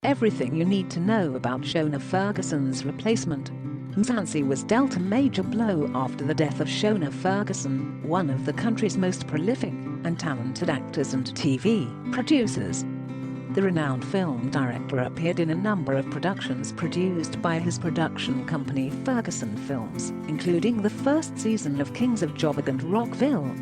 Everything you need to know about Shona Ferguson's replacement. Mzansi was dealt a major blow after the death of Shona Ferguson, one of the country's most prolific and talented actors and TV producers. The renowned film director appeared in a number of productions produced by his production company Ferguson Films, including the first season of Kings of Joburg and Rockville.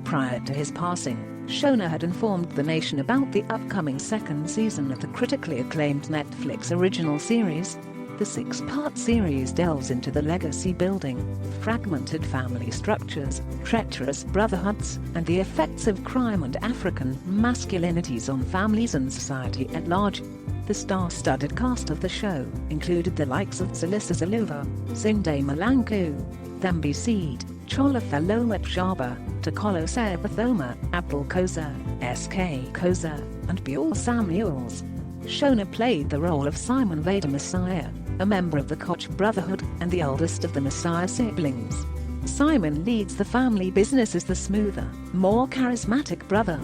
Prior to his passing, Shona had informed the nation about the upcoming second season of the critically acclaimed Netflix original series. The six-part series delves into the legacy building, fragmented family structures, treacherous brotherhoods, and the effects of crime and African masculinities on families and society at large. The star-studded cast of the show included the likes of Salisa Zaluva, Zinde Malanku, Thembi Seed, Chola Felowet Shaba, Takolo Sebathoma, Abdul Koza, S.K. Koza, and Bior Samuels. Shona played the role of Simon Vader Messiah, a member of the Koch Brotherhood and the eldest of the Messiah siblings. Simon leads the family business as the smoother, more charismatic brother.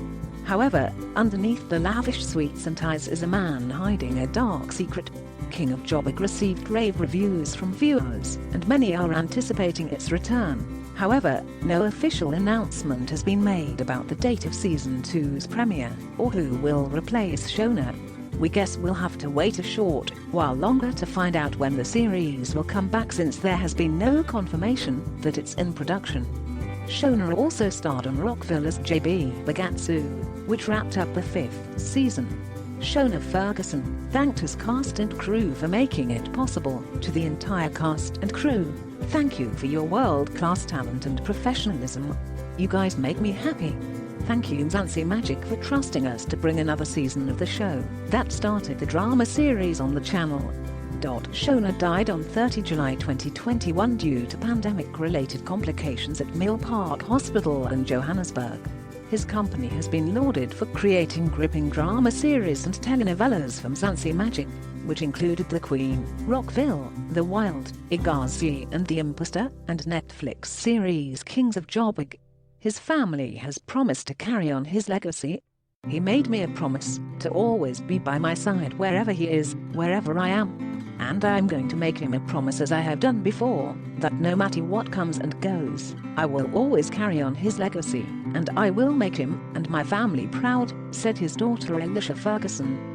However, underneath the lavish sweets and ties is a man hiding a dark secret. King of Joburg received rave reviews from viewers, and many are anticipating its return. However, no official announcement has been made about the date of Season 2's premiere, or who will replace Shona. We guess we'll have to wait a short while longer to find out when the series will come back, since there has been no confirmation that it's in production. Shona also starred on Rockville as J.B. Bagatsu, which wrapped up the 5th season. Shona Ferguson thanked his cast and crew for making it possible. To the entire cast and crew, thank you for your world-class talent and professionalism. You guys make me happy. Thank you Mzansi Magic for trusting us to bring another season of the show that started the drama series on the channel. Shona died on 30 July 2021 due to pandemic-related complications at Mill Park Hospital in Johannesburg. His company has been lauded for creating gripping drama series and telenovelas for Mzansi Magic, which included The Queen, Rockville, The Wild, Igazi and The Imposter, and Netflix series Kings of Joburg. His family has promised to carry on his legacy. He made me a promise to always be by my side wherever he is, wherever I am. And I'm going to make him a promise, as I have done before, that no matter what comes and goes, I will always carry on his legacy, and I will make him and my family proud, said his daughter Elisha Ferguson.